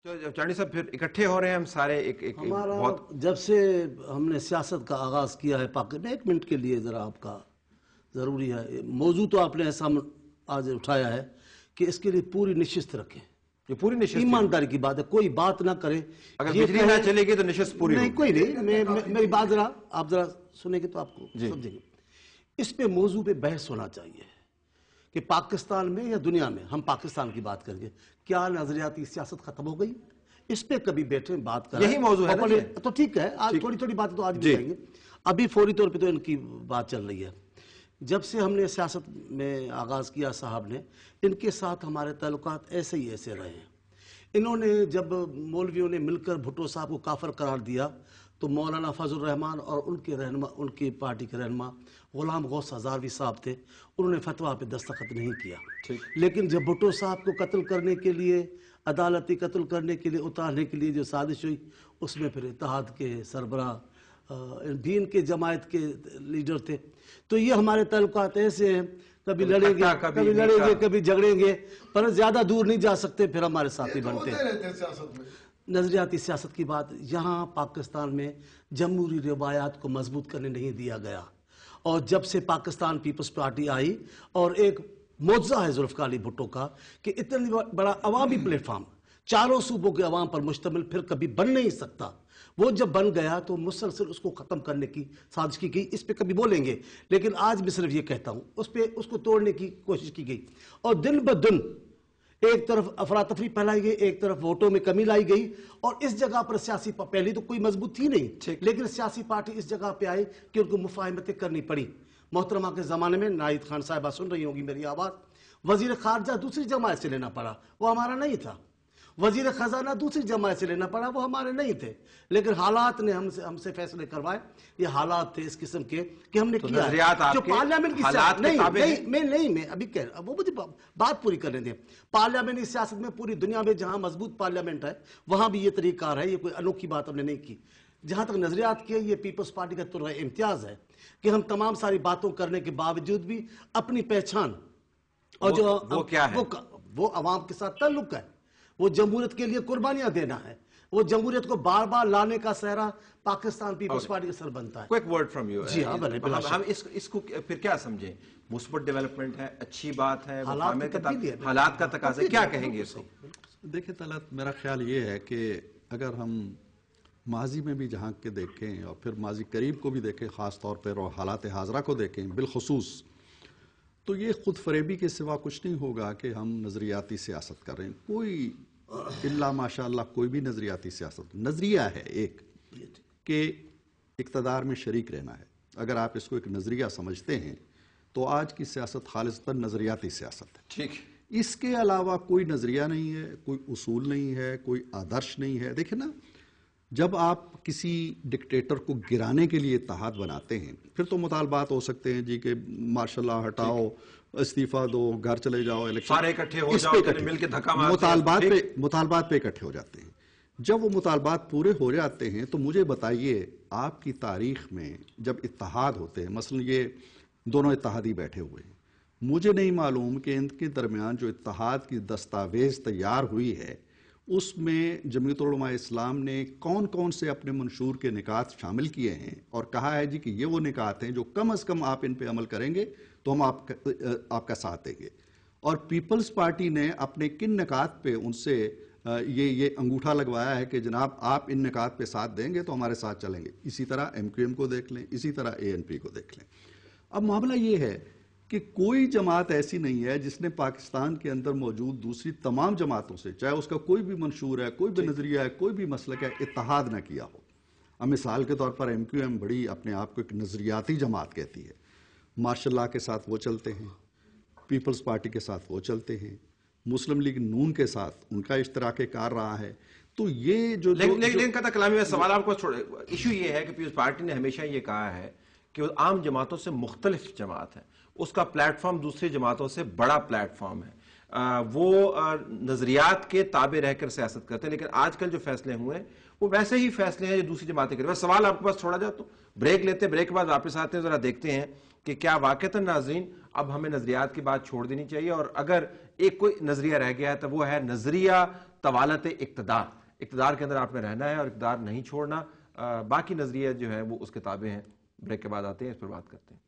چانی صاحب پھر اکٹھے ہو رہے ہیں ہم سارے ہمارا بہت جب سے ہم نے سیاست کا آغاز کیا ہے پاکستان میں، ایک منٹ کے لیے ذرا آپ کا ضروری ہے موضوع تو آپ نے ایسا آج اٹھایا ہے کہ اس کے لیے پوری نشست رکھیں. یہ پوری نشست ایمانداری کی بات ہے، کوئی بات نہ کرے. اگر بجلی نہ چلے گی تو نشست پوری نہیں، ہوگی. کوئی نہیں. میری بات ذرا آپ ذرا سنیں گے تو آپ کو سمجھیں گے. اس پہ موضوع پہ بحث ہونا چاہیے کہ پاکستان میں یا دنیا میں، ہم پاکستان کی بات کریں گے، کیا نظریاتی سیاست ختم ہو گئی؟ اس پہ کبھی بیٹھیں بات کریں. یہی موضوع ہے نا. تو ٹھیک ہے، آج تھوڑی تھوڑی باتیں تو آج بھی جائیں گے. ابھی فوری طور پہ تو ان کی بات چل رہی ہے. جب سے ہم نے سیاست میں آغاز کیا صاحب نے، ان کے ساتھ ہمارے تعلقات ایسے ہی ایسے رہے ہیں. انہوں نے جب مولویوں نے مل کر بھٹو صاحب کو کافر قرار دیا تو مولانا فضل الرحمان اور ان کے رہنما، ان کی پارٹی کے رہنما غلام غوث ہزاروی صاحب تھے، انہوں نے فتویٰ پہ دستخط نہیں کیا. لیکن جب بھٹو صاحب کو قتل کرنے کے لیے، عدالتی قتل کرنے کے لیے، اتارنے کے لیے جو سازش ہوئی، اس میں پھر اتحاد کے سربراہ بھی ان کے جماعت کے لیڈر تھے. تو یہ ہمارے تعلقات ایسے ہیں، کبھی لڑیں گے کبھی جھگڑیں گے، پر زیادہ دور نہیں جا سکتے، پھر ہمارے ساتھی بنتے ہیں. نظریاتی سیاست کی بات یہاں پاکستان میں جمہوری روایات کو مضبوط کرنے نہیں دیا گیا. اور جب سے پاکستان پیپلز پارٹی آئی، اور ایک معجزہ ہے ذوالفقار علی بھٹو کا کہ اتنا بڑا عوامی پلیٹ فارم چاروں صوبوں کے عوام پر مشتمل پھر کبھی بن نہیں سکتا. وہ جب بن گیا تو مسلسل اس کو ختم کرنے کی سازش کی گئی. اس پہ کبھی بولیں گے، لیکن آج میں صرف یہ کہتا ہوں اس کو توڑنے کی کوشش کی گئی. اور دن بدن ایک طرف افراتفری پھیلائی گئی، ایک طرف ووٹوں میں کمی لائی گئی. اور اس جگہ پر سیاسی پہلی تو کوئی مضبوط تھی نہیں، لیکن سیاسی پارٹی اس جگہ پہ آئی کہ ان کو مفاہمتیں کرنی پڑی. محترمہ کے زمانے میں ناہید خان صاحبہ سن رہی ہوگی میری آواز، وزیر خارجہ دوسری جماعت سے لینا پڑا، وہ ہمارا نہیں تھا. وزیر خزانہ دوسری جماعت سے لینا پڑا، وہ ہمارے نہیں تھے. لیکن حالات نے ہم سے فیصلے کروائے. یہ حالات تھے اس قسم کے کہ ہم نے کیا جو پارلیمنٹ کی سیاست میں ابھی کہہ رہا، وہ مجھے بات پوری کرنے دیں. پارلیمنٹی سیاست میں پوری دنیا میں جہاں مضبوط پارلیمنٹ ہے وہاں بھی یہ طریقہ کار ہے. یہ کوئی انوکھی بات ہم نے نہیں کی. جہاں تک نظریات کی ہے، یہ پیپلز پارٹی کا طرح امتیاز ہے کہ ہم تمام ساری باتوں کرنے کے باوجود بھی اپنی پہچان اور جو وہ عوام کے ساتھ تعلق ہے، وہ جمہوریت کے لیے قربانیاں دینا ہے، وہ جمہوریت کو بار بار لانے کا سہرا پاکستان پیپلز پارٹی کا سر بنتا ہے. Quick word from you. جی ہاں، ہم اس کو پھر کیا سمجھیں؟ مثبت ڈیولپمنٹ ہے، اچھی بات ہے، حالات کا تقاضا، کیا کہیں گے اس کو؟ دیکھیں طلعت، میرا خیال یہ ہے کہ اگر ہم ماضی میں بھی جھانک کے دیکھیں اور پھر ماضی قریب کو بھی دیکھیں، خاص طور پر اور حالات حاضرہ کو دیکھیں بالخصوص، تو یہ خود فریبی کے سوا کچھ نہیں ہوگا کہ ہم نظریاتی سیاست کر رہے ہیں. کوئی اللہ ماشاء اللہ کوئی بھی نظریاتی سیاست نظریہ ہے ایک کہ اقتدار میں شریک رہنا ہے. اگر آپ اس کو ایک نظریہ سمجھتے ہیں تو آج کی سیاست خالصتاً نظریاتی سیاست ہے. ٹھیک، اس کے علاوہ کوئی نظریہ نہیں ہے، کوئی اصول نہیں ہے، کوئی آدرش نہیں ہے. دیکھیں نا، جب آپ کسی ڈکٹیٹر کو گرانے کے لیے اتحاد بناتے ہیں پھر تو مطالبات ہو سکتے ہیں جی کہ مارشل لا ہٹاؤ، استعفیٰ دو، گھر چلے جاؤ، الیکشن، سارے اکٹھے ہو جاؤ، مل کے دھکا مارتے ہیں، مطالبات پہ اکٹھے ہو جاتے ہیں. جب وہ مطالبات پورے ہو جاتے ہیں تو مجھے بتائیے آپ کی تاریخ میں جب اتحاد ہوتے ہیں، مثلا یہ دونوں اتحادی بیٹھے ہوئے ہیں، مجھے نہیں معلوم کہ ان کے درمیان جو اتحاد کی دستاویز تیار ہوئی ہے اس میں جمعیت العلماء اسلام نے کون کون سے اپنے منشور کے نکات شامل کیے ہیں اور کہا ہے جی کہ یہ وہ نکات ہیں جو کم از کم آپ ان پہ عمل کریں گے تو ہم آپ کا ساتھ دیں گے. اور پیپلز پارٹی نے اپنے کن نکات پہ ان سے یہ انگوٹھا لگوایا ہے کہ جناب آپ ان نکات پہ ساتھ دیں گے تو ہمارے ساتھ چلیں گے. اسی طرح ایم کیو ایم کو دیکھ لیں، اسی طرح اے این پی کو دیکھ لیں. اب معاملہ یہ ہے کہ کوئی جماعت ایسی نہیں ہے جس نے پاکستان کے اندر موجود دوسری تمام جماعتوں سے، چاہے اس کا کوئی بھی منشور ہے، کوئی بھی نظریہ ہے، کوئی بھی مسلک ہے، اتحاد نہ کیا ہو. اب مثال کے طور پر ایم کیو ایم بڑی اپنے آپ کو ایک نظریاتی جماعت کہتی ہے. مارشل لا کے ساتھ وہ چلتے ہیں، پیپلز پارٹی کے ساتھ وہ چلتے ہیں، مسلم لیگ نون کے ساتھ ان کا اشتراک کار رہا ہے. تو یہ جو لیکن کہتا کلامی میں سوال آپ کو ایشو یہ ہے کہ پیپلز پارٹی نے ہمیشہ یہ کہا ہے کہ وہ عام جماعتوں سے مختلف جماعت ہے، اس کا پلیٹ فارم دوسری جماعتوں سے بڑا پلیٹ فارم ہے، وہ نظریات کے تابع رہ کر سیاست کرتے ہیں. لیکن آج کل جو فیصلے ہوئے ہیں وہ ویسے ہی فیصلے ہیں جو دوسری جماعتیں کریں. سوال آپ کے پاس چھوڑا جائے تو بریک لیتے ہیں، بریک کے بعد واپس آتے ہیں، ذرا دیکھتے ہیں کہ کیا واقعتاً ناظرین اب ہمیں نظریات کی بات چھوڑ دینی چاہیے، اور اگر ایک کوئی نظریہ رہ گیا ہے تو وہ ہے نظریہ طوالت اقتدار کے اندر آپ نے رہنا ہے اور اقتدار نہیں چھوڑنا. باقی نظریے جو ہیں وہ اس کے تابع ہیں. بریک کے بعد آتے ہیں، اس پر بات کرتے ہیں.